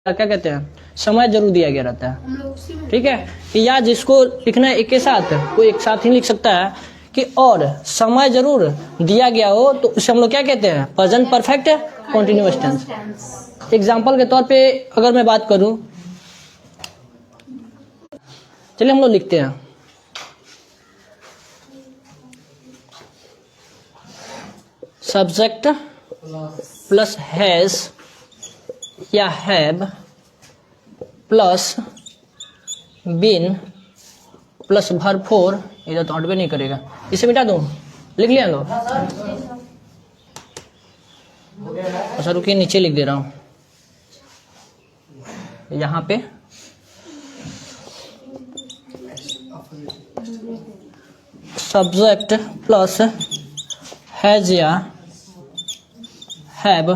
क्या कहते हैं, समय जरूर दिया गया रहता है। ठीक है, या जिसको लिखना है एक के साथ, कोई एक साथ ही लिख सकता है कि और समय जरूर दिया गया हो तो उसे हम लोग क्या कहते हैं, present perfect continuous tense. Example के तौर पे अगर मैं बात करूं, चलिए हम लोग लिखते हैं सब्जेक्ट प्लस हैज या have plus been plus verb four, इधर तो हटबे नहीं करेगा, इसे मिटा दूं, लिख लिया लो। अच्छा रुकिए, नीचे लिख दे रहा हूं यहाँ पे सब्जेक्ट प्लस हैज या have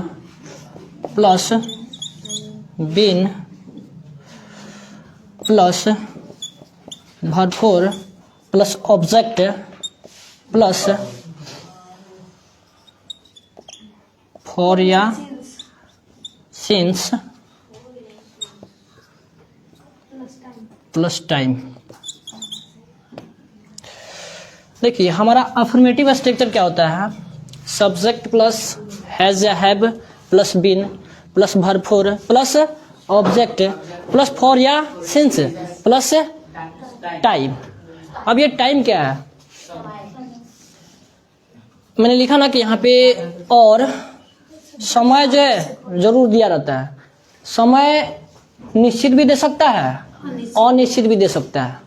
plus been plus verb four plus object plus for या सिंस प्लस टाइम। देखिए हमारा अफर्मेटिव स्ट्रक्चर क्या होता है, सब्जेक्ट प्लस हैज या have plus been plus verb four plus object plus for या since plus time. अब ये टाइम क्या है, मैंने लिखा ना कि यहाँ पे और समय जो है जरूर दिया रहता है। समय निश्चित भी दे सकता है, अनिश्चित भी दे सकता है।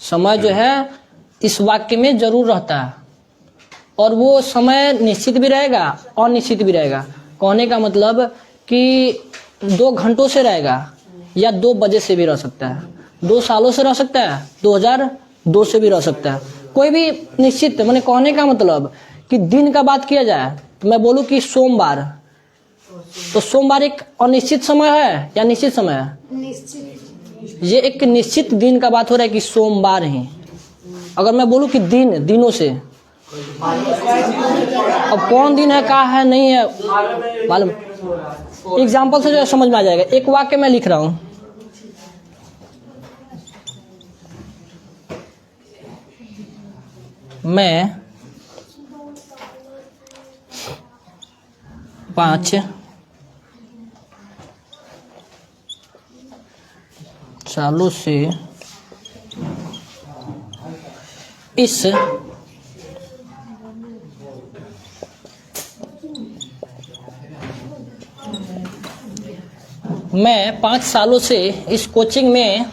समय जो है इस वाक्य में जरूर रहता है और वो समय निश्चित भी रहेगा, अनिश्चित भी रहेगा। कहने का मतलब कि 2 घंटों से रहेगा या 2 बजे से भी रह सकता है, 2 सालों से रह सकता है, 2002 से भी रह सकता है, कोई भी निश्चित। मैंने कहने का मतलब कि दिन का बात किया जाए तो मैं बोलूं कि सोमवार, तो सोमवार एक अनिश्चित समय है या निश्चित समय है? निश्चित। ये एक निश्चित दिन का बात हो रहा है कि सोमवार ही। अगर मैं बोलूं कि दिन, दिनों से, अब कौन दिन है, कहाँ है, नहीं है मालूम। एग्जाम्पल से जो समझ में आ जाएगा। एक वाक्य मैं लिख रहा हूं, मैं 5 सालों से इस मैं 5 सालों से इस कोचिंग में,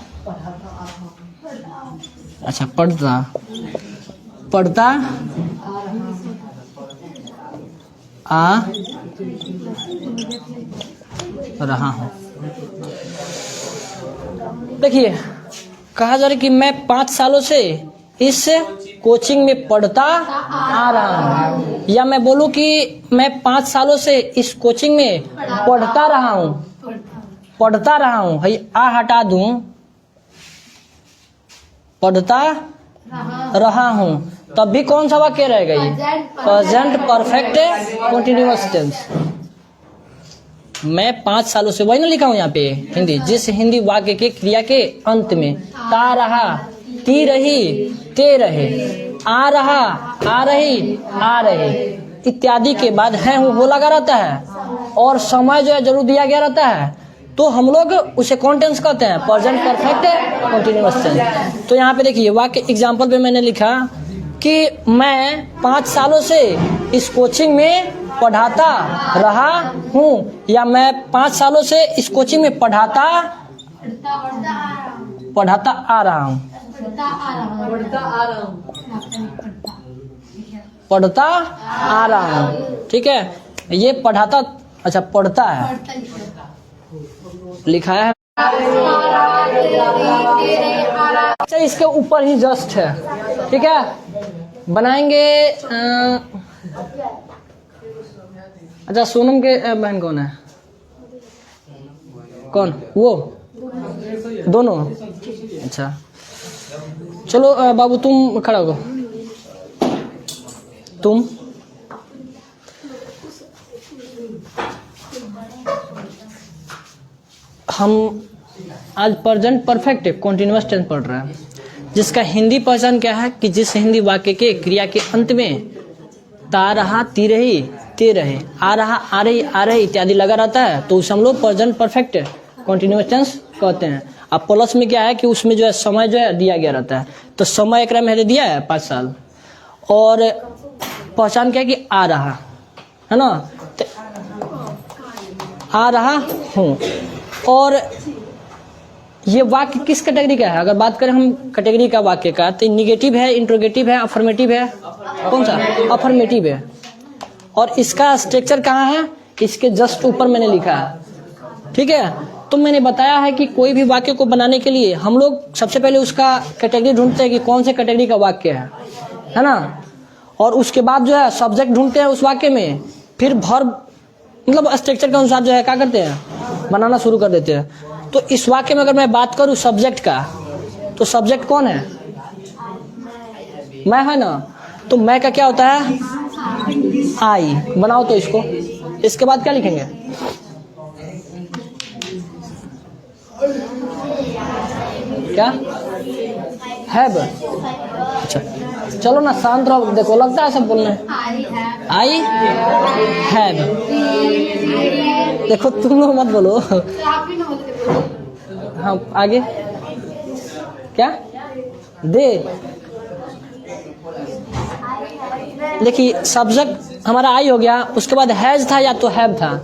अच्छा पढ़ता आ रहा हूं। देखिए कहा जा रहा है कि मैं 5 सालों से इस कोचिंग में पढ़ता आ रहा हूं, या मैं बोलूं कि मैं 5 सालों से इस कोचिंग में पढ़ता रहा हूं, पढ़ता रहा हूं, भाई आ हटा दूं, पढ़ता रहा हूं, तब भी कौन सा वाक्य रहेगा? ये प्रेजेंट परफेक्ट कंटीन्यूअस टेंस। मैं 5 सालों से, वही ना लिखा हूं यहाँ पे हिंदी, जिस हिंदी वाक्य के क्रिया के अंत में ता रहा, ती रही, ते रहे, आ रहा, आ रही, आ रहे इत्यादि के बाद है हूं हो लगा रहता है और समय जो है जरूर दिया गया रहता है, तो हम लोग उसे कौन टेंस कहते हैं? Present perfect continuous tense. तो यहाँ पे देखिए वाक्य एग्जाम्पल पे मैंने लिखा कि मैं 5 सालों से इस कोचिंग में पढ़ाता रहा हूँ, या मैं 5 सालों से इस कोचिंग में पढ़ाता आ रहा हूँ, पढ़ता आ रहा हूँ। ठीक है, ये पढ़ाता, अच्छा पढ़ता है लिखा है, अच्छा इसके ऊपर ही जस्ट है। ठीक है, बनाएंगे। अच्छा सोनम के बहन कौन है? कौन वो? दोनों? अच्छा चलो बाबू तुम खड़ा हो, तुम हम आज प्रेजेंट परफेक्ट कॉन्टिन्यूअस टेंस पढ़ रहे हैं, जिसका हिंदी पहचान क्या है कि जिस हिंदी वाक्य के क्रिया के अंत में ता रहा, ती रही, ते रहे, आ रहा, आ रही, आ रही इत्यादि लगा रहता है तो उसे हम लोग प्रेजेंट परफेक्ट कॉन्टिन्यूअस टेंस कहते हैं। अब प्लस में क्या है कि उसमें जो है समय जो है दिया गया रहता है, तो समय एक में दिया है 5 साल, और पहचान क्या है कि आ रहा है ना, तो आ रहा हूँ। और ये वाक्य किस कैटेगरी का है? अगर बात करें हम कैटेगरी का वाक्य का, तो निगेटिव है, इंट्रोगेटिव है, अफर्मेटिव है? कौन सा? अफर्मेटिव है। और इसका स्ट्रक्चर कहाँ है? इसके जस्ट ऊपर मैंने लिखा है, ठीक है। तो मैंने बताया है कि कोई भी वाक्य को बनाने के लिए हम लोग सबसे पहले उसका कैटेगरी ढूंढते हैं कि कौन से कैटेगरी का वाक्य है ना, और उसके बाद जो है सब्जेक्ट ढूंढते हैं उस वाक्य में, फिर वर्ब मतलब स्ट्रक्चर के अनुसार जो है क्या करते हैं, बनाना शुरू कर देते हैं। तो इस वाक्य में अगर मैं बात करूं सब्जेक्ट का, तो सब्जेक्ट कौन है? मैं है ना, तो मैं का क्या होता है? आई। बनाओ तो इसको, इसके बाद क्या लिखेंगे? क्या? हैव। अच्छा चलो ना शांत रहो, देखो लगता है सब बोलने। I have. देखो तुम लोग मत बोलो। हाँ आगे क्या? दे। देखिए सब्जेक्ट हमारा आई हो गया, उसके बाद हैज था या तो हैव था,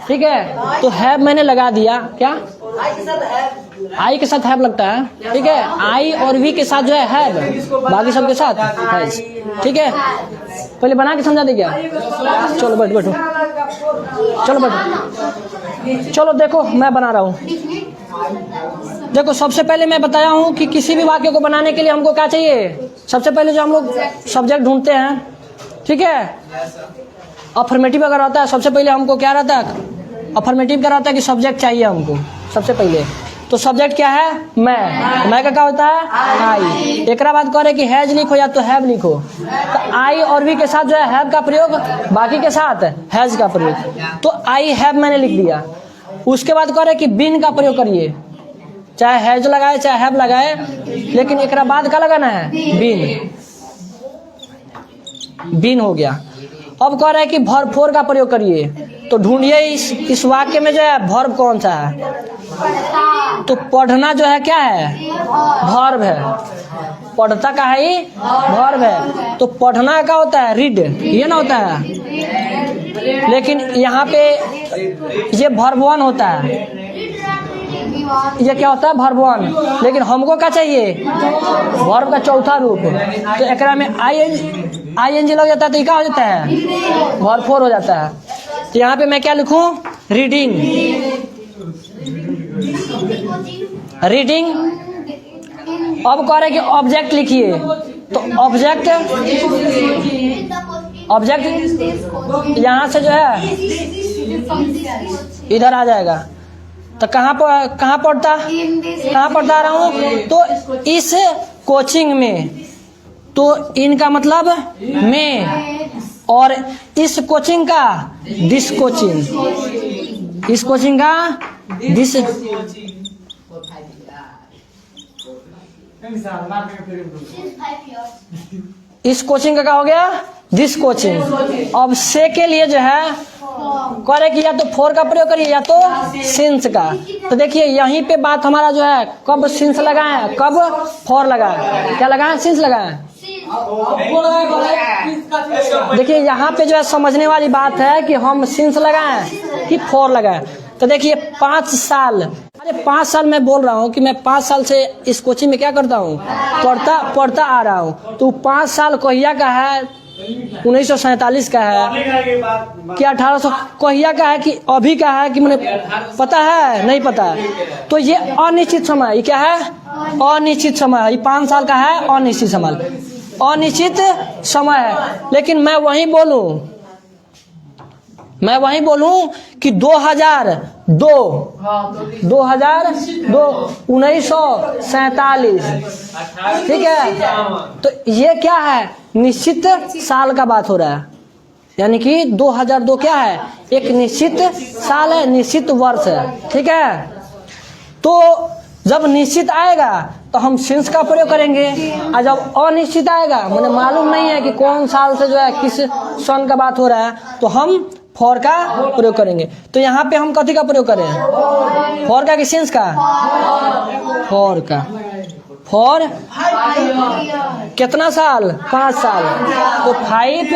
ठीक है। तो हैव मैंने लगा दिया, क्या आई के साथ हैव लगता है, ठीक है। आई और वी के साथ जो है हैव, बाकी सब के साथ हैज, ठीक है। पहले बना के समझा दे क्या? चलो बैठो, चलो बैठो, चलो देखो मैं बना रहा हूँ। देखो सबसे पहले मैं बताया हूँ कि किसी भी वाक्य को बनाने के लिए हमको क्या चाहिए? सबसे पहले जो हम लोग सब्जेक्ट ढूंढते हैं, ठीक है। अफर्मेटिव अगर होता है सबसे पहले हमको क्या रहता है? अफर्मेटिव का रहता है कि सब्जेक्ट चाहिए हमको सबसे पहले। तो सब्जेक्ट क्या है? मैं का क्या होता है? आई। एक बात करे कि हैज लिखो या तो हैव लिखो, तो आई और वी के साथ जो है हैव का प्रयोग, बाकी के साथ हैज का प्रयोग। तो आई हैव मैंने लिख दिया। उसके बाद करे कि बीन का प्रयोग करिए, चाहे हैज लगाए चाहे हैव लगाए, लेकिन एक बाद का लगाना है बीन। बीन हो गया। अब कह रहा है कि वर्ब फोर का प्रयोग करिए, तो ढूंढिए इस वाक्य में जो है वर्ब कौन सा है। तो पढ़ना जो है क्या है? वर्ब है। पढ़ता का है ही वर्ब है। तो पढ़ना का होता है रीड, ये ना होता है, लेकिन यहाँ पे ये वर्ब वन होता है, ये क्या होता है? Verb one. लेकिन हमको क्या चाहिए? वर्ब का चौथा रूप। तो एक में ING लग जाता है तो क्या हो जाता है? वर्ब फोर हो जाता है। तो यहाँ पे मैं क्या लिखूं? रीडिंग। रीडिंग। अब कह रहे कि ऑब्जेक्ट लिखिए, तो ऑब्जेक्ट यहाँ से जो है इधर आ जाएगा। तो कहाँ पढ़ता आ रहा हूँ? तो इस कोचिंग में, तो इनका मतलब में, और इस कोचिंग का दिस कोचिंग, इस कोचिंग का दिस, इस कोचिंग का क्या हो गया? This coaching. अब से के लिए जो है करे कि या तो फोर का प्रयोग करिए या तो सिंस का। तो देखिए यहीं पे बात हमारा जो है, कब सिंस लगाए कब फोर लगाए, क्या लगाए? सिंस लगाए। देखिए यहाँ पे जो है समझने वाली बात है कि हम सिंस लगाए कि फोर लगाए। तो देखिए 5 साल, अरे 5 साल मैं बोल रहा हूँ कि मैं 5 साल से इस कोचिंग में क्या करता हूँ? पढ़ता आ रहा हूँ। तो 5 साल कहिया का है? 1947 का है कि 1800 कहिया का है कि अभी का है कि मुझे पता है? नहीं पता है। तो ये अनिश्चित समय, ये क्या है? अनिश्चित समय। ये 5 साल का है, अनिश्चित समय, अनिश्चित समय है। लेकिन मैं वही बोलूं कि 2002 1947, ठीक है। तो ये क्या है? निश्चित साल का बात हो रहा है, यानी कि 2002 क्या है? एक निश्चित साल है, निश्चित वर्ष है, ठीक है। तो जब निश्चित आएगा तो हम सिंस का प्रयोग करेंगे, और जब अनिश्चित आएगा मैंने मालूम नहीं है कि कौन साल से जो है किस सन का बात हो रहा है, तो हम फॉर का प्रयोग करेंगे। तो यहाँ पे हम कथी का प्रयोग करें? फॉर का कि सिंस का? फॉर का। फॉर कितना साल? 5 साल। तो 5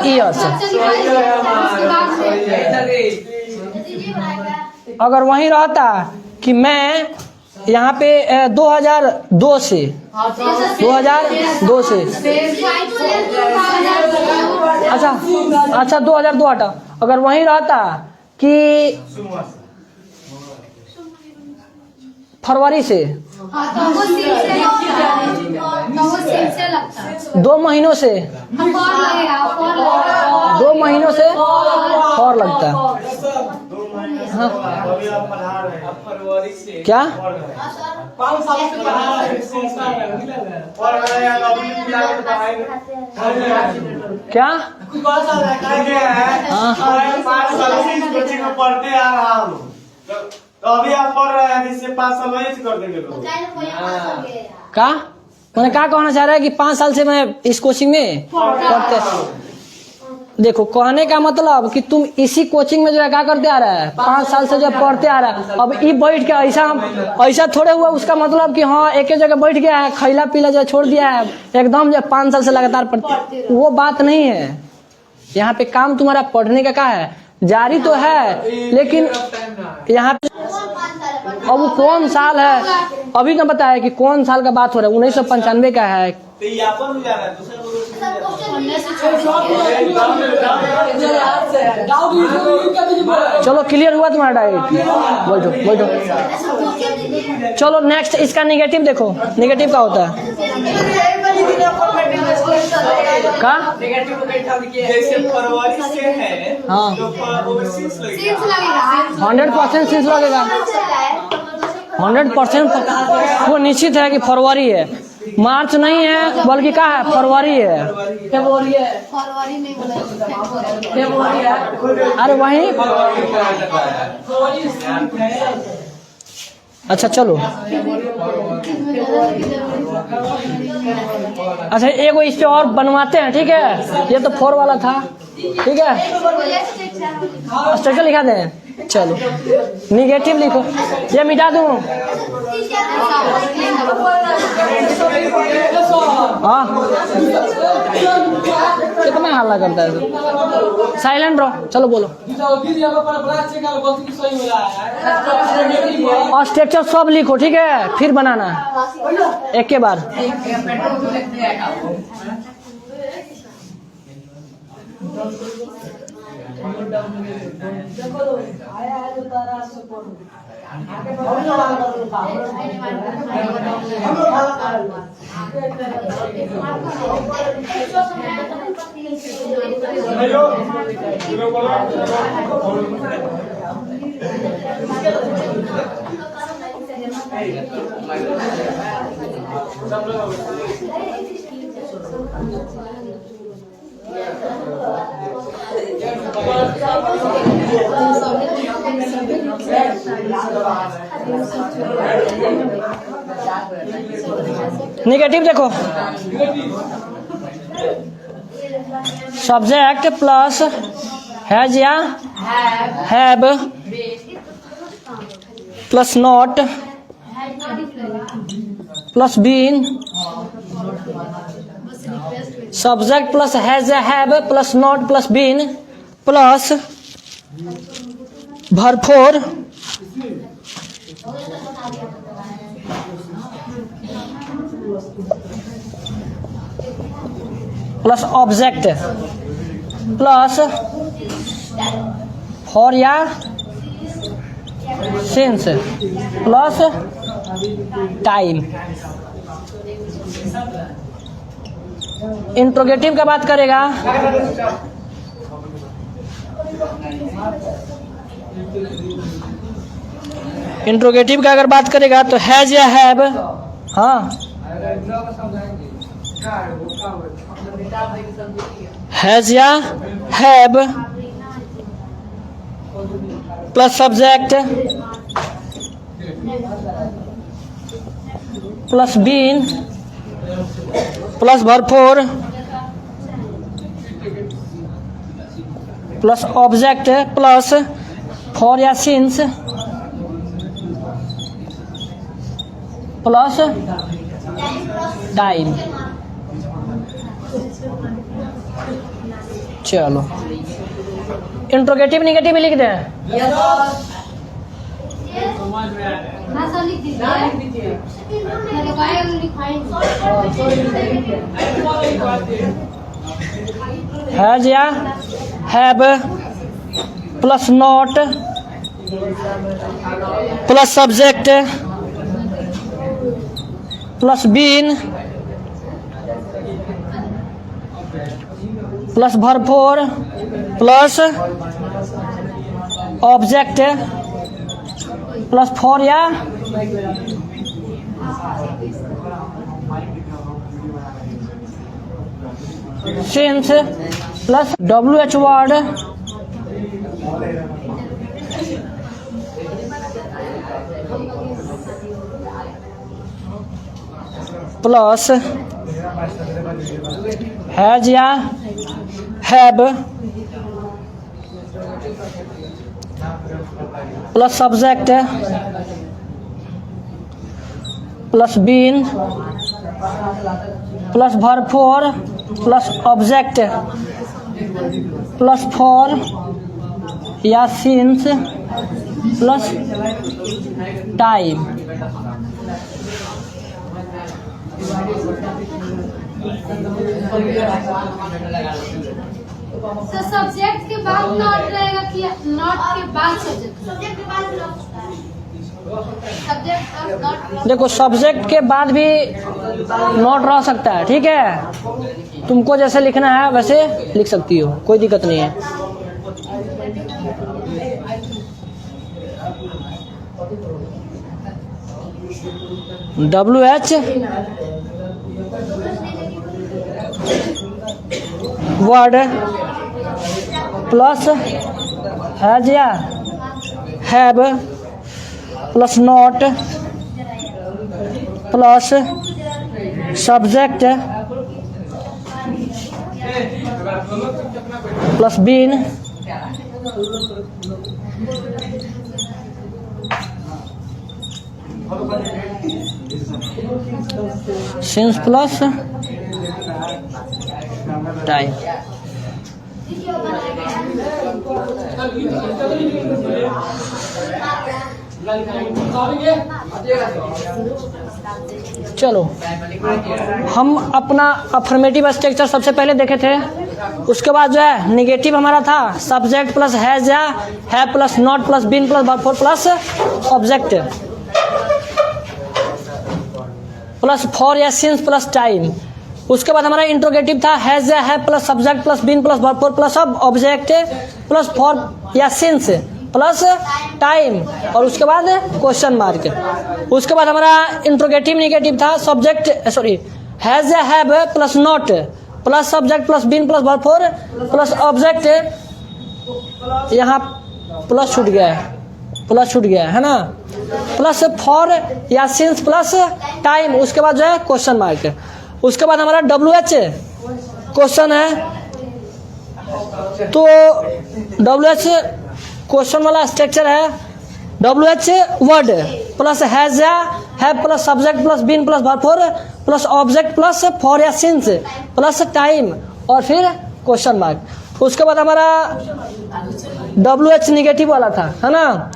ईयर्स। अगर वही रहता कि मैं यहाँ पे 2002 से अच्छा 2002 हटा। अगर वही रहता कि फरवरी से 2 महीनों से 2 महीनों से फॉर लगता। हाँ क्या? 5 साल से क्या? कुछ बात है 5 साल से इस कोचिंग में पढ़ते आ रहा हूँ, तो अभी आप पढ़ रहे हैं, इससे 5 साल वही कर देंगे लोग। क्या मैंने क्या कहना चाह रहा है कि 5 साल से मैं इस कोचिंग में पढ़ते। देखो कहने का मतलब कि तुम इसी कोचिंग में जो है क्या करते आ रहा है, 5 साल से जो पढ़ते आ रहा है। अब ये बैठ के ऐसा थोड़े हुआ उसका मतलब कि हाँ एक ही जगह बैठ गया है, खैला पीला जो छोड़ दिया है, एकदम जो 5 साल से लगातार पढ़ते, वो बात नहीं है। यहाँ पे काम तुम्हारा पढ़ने का क्या है, जारी तो है, लेकिन यहाँ पे अब वो कौन साल है अभी तो बताया कि कौन साल का बात हो रहा है, 1995 का है। चलो क्लियर हुआ तुम्हारा डाइट? बैठो। चलो नेक्स्ट इसका नेगेटिव देखो, नेगेटिव का होता है का? जैसे फरवरी से है हाँ तो 100% सिंस लगेगा। 100% वो निश्चित है कि फरवरी है, मार्च नहीं है बल्कि क्या है, फरवरी है। फरवरी नहीं बोला, अरे वही अच्छा चलो अच्छा एगो इस पे और बनवाते हैं, ठीक है? ये तो 4 वाला था, ठीक है? स्ट्रक्चर लिखा दें, चलो निगेटिव लिखो, ये मिटा दूं। हाँ कितना हल्ला करता है तो साइलेंट रहो। चलो बोलो। और स्ट्रक्चर सब लिखो, ठीक है? फिर बनाना एक के बार। नेगेटिव देखो, सब्जेक्ट प्लस हैज या have plus not plus been, subject plus has या have plus not plus been plus verb four plus object plus for या सिंस प्लस टाइम। इंट्रोगेटिव का बात करेगा, इंट्रोगेटिव का अगर बात करेगा तो हैज या हैव, हाँ हैज या have plus subject plus been plus भरपूर प्लस ऑब्जेक्ट प्लस फॉर या सिंस प्लस टाइम। चलो इंट्रोगेटिव निगेटिव लिख दें। हैज या have plus not plus subject plus been plus भरपूर प्लस ऑब्जेक्ट प्लस फॉर या since plus WH word plus has या have plus subject plus been plus भरपूर plus object plus for या since plus time. तो subject के बाद not रहेगा कि नॉट के बाद सब्जेक्ट के बाद सब्जेक्ट और नॉट। देखो सब्जेक्ट के बाद भी नॉट रह सकता है, ठीक है। तुमको जैसे लिखना है वैसे लिख सकती हो, कोई दिक्कत नहीं है। WH वर्ड प्लस हैज या have plus not plus subject plus been since plus time. चलो हम अपना अफर्मेटिव स्ट्रक्चर सबसे पहले देखे थे, उसके बाद जो है निगेटिव हमारा था सब्जेक्ट प्लस हैज या have plus not plus been plus भरपूर प्लस ऑब्जेक्ट प्लस फॉर या सिंस प्लस टाइम। उसके बाद हमारा इंट्रोगेटिव था हैज या have plus subject plus been plus भरपूर प्लस ऑब्जेक्ट प्लस फॉर या सिंस प्लस टाइम और उसके बाद क्वेश्चन मार्क। उसके बाद हमारा इंट्रोगेटिव निगेटिव था सब्जेक्ट सॉरी हैज या have plus not plus subject plus been plus भरपूर प्लस ऑब्जेक्ट, यहाँ प्लस छूट गया है ना, प्लस फॉर या सिंस प्लस टाइम। उसके बाद जो है क्वेश्चन मार्क। उसके बाद हमारा WH क्वेश्चन है, तो WH क्वेश्चन वाला स्ट्रक्चर है WH वर्ड प्लस हैज या have plus subject plus been plus भरपूर प्लस ऑब्जेक्ट प्लस फॉर या सिंस प्लस टाइम और फिर क्वेश्चन मार्क। उसके बाद हमारा WH निगेटिव वाला था, है ना,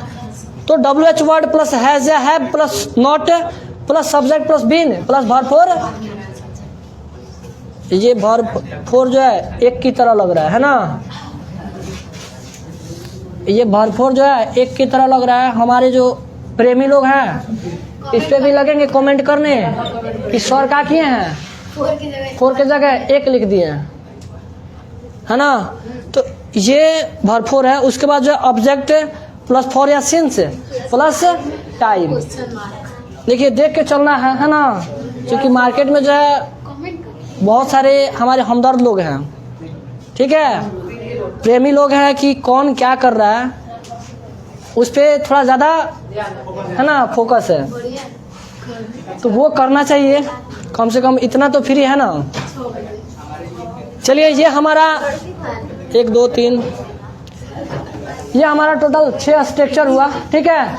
तो WH वर्ड प्लस हैज या have plus not plus subject plus been plus भरपूर। ये भरपूर जो है एक की तरह लग रहा है ना, ये भरपूर जो है एक की तरह लग रहा है। हमारे जो प्रेमी लोग हैं इस पे भी लगेंगे कमेंट करने कि सर क्या किए हैं, 4 की जगह 1 लिख दिए हैं, है ना। तो ये भरपूर है। उसके बाद जो है ऑब्जेक्ट प्लस फॉर या सिंस प्लस टाइम। देखिए देख के चलना है ना, क्योंकि मार्केट में जो है बहुत सारे हमारे हमदर्द लोग हैं, ठीक है, प्रेमी लोग हैं कि कौन क्या कर रहा है, उस पर थोड़ा ज़्यादा है ना फोकस है, तो वो करना चाहिए कम से कम, इतना तो फ्री है ना। चलिए ये हमारा 1 2 3 ये हमारा टोटल 6 स्ट्रक्चर हुआ, ठीक है।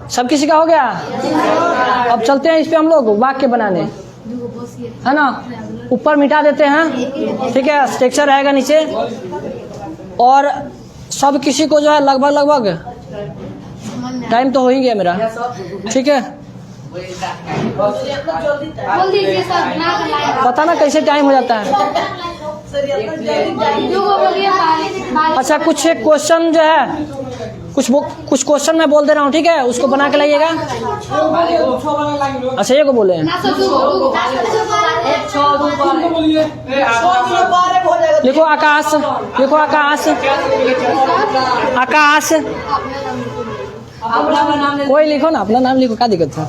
सब किसी का हो गया। अब चलते हैं इस पे हम लोग वाक्य बनाने, है ना। ऊपर मिटा देते हैं, ठीक है, स्ट्रक्चर रहेगा नीचे। और सब किसी को जो है लगभग टाइम तो हो ही गया मेरा, ठीक है। बोल दीजिए सर, ना लगाएं। पता ना कैसे टाइम हो जाता है। जो वो बोलिए बारिश अच्छा कुछ एक क्वेश्चन जो है, कुछ क्वेश्चन मैं बोल दे रहा हूँ, ठीक है, उसको बना के लाइएगा। अच्छा ये को बोले हैं, ना सर लिखो आकाश, लिखो आकाश, आकाश, कोई लिखो ना, अपना नाम लिखो, क्या दिक्कत है।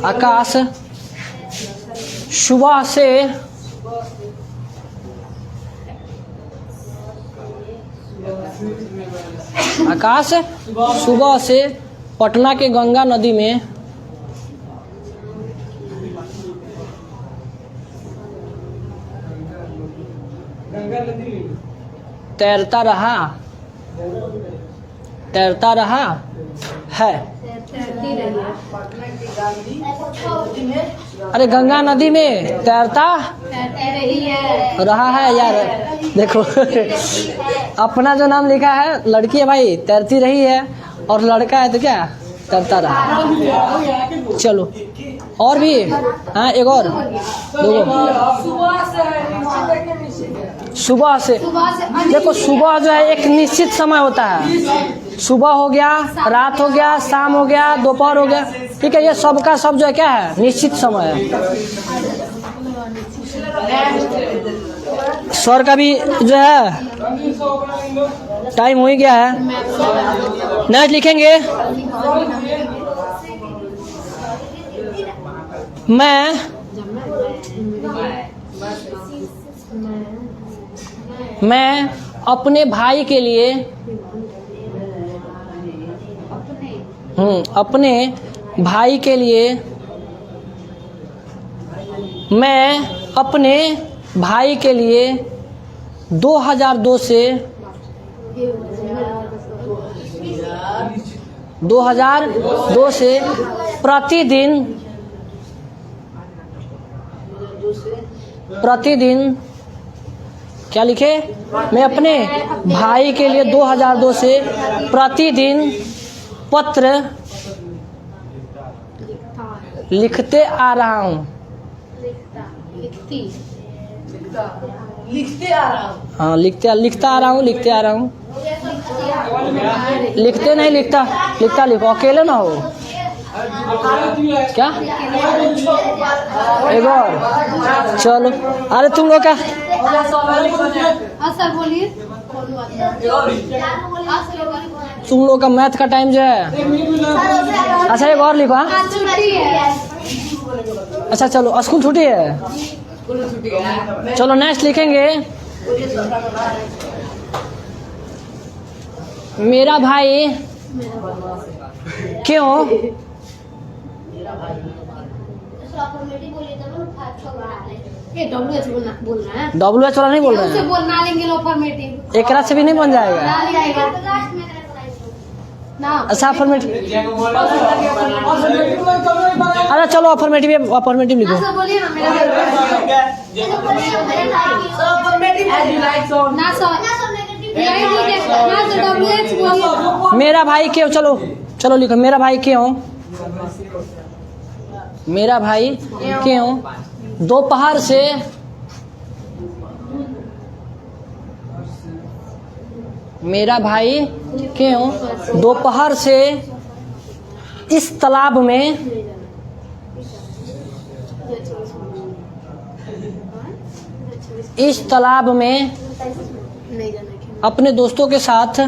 आकाश सुबह से पटना के गंगा नदी में तैरता रहा है। अरे गंगा नदी में तैरता रहा है यार, देखो अपना जो नाम लिखा है, लड़की है भाई तैरती रही है, और लड़का है तो क्या तैरता रहा। चलो और भी, हाँ एक और सुबह से देखो, सुबह जो है एक निश्चित समय होता है। सुबह हो गया, रात हो गया, शाम हो गया, दोपहर हो गया, ठीक है। ये सब का सब जो है क्या है, निश्चित समय है। स्वर का भी जो है टाइम हो ही गया है। नेक्स्ट लिखेंगे, मैं अपने भाई के लिए अपने भाई के लिए मैं अपने भाई के लिए 2002 से प्रतिदिन क्या लिखे, मैं अपने भाई के लिए 2002 से प्रतिदिन पत्र लिखते आ रहा हूँ। हाँ लिखता आ रहा हूँ, लिखते आ रहा हूँ, लिखते नहीं, लिखता लिखो, अकेले ना हो क्या। एक और चलो, अरे तुम लोग का सर बोलिए। तुम लोग का मैथ का टाइम जो है। अच्छा एक और लिखो, हाँ छुट्टी है। अच्छा चलो स्कूल छुट्टी है, चलो नेक्स्ट लिखेंगे, मेरा भाई क्यों बोलना है, WH वाला नहीं बोल रहे उसे हैं, बोलना लेंगे अफर्मेटिव, एक रात से भी नहीं बन जाएगा। ना अच्छा अफर्मेटिव, अरे चलो अफर्मेटिव लिखो। सर बोलिए ना, मेरा ना सर मेरा भाई क्यों, चलो लिखो, मेरा भाई क्यों दोपहर से मेरा भाई क्यों दोपहर से इस तालाब में अपने दोस्तों के साथ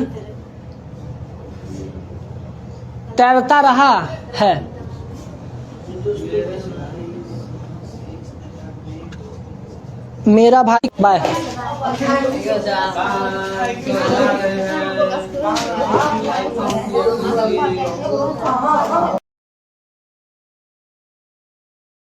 तैरता रहा है। मेरा भाई बाय। बाय।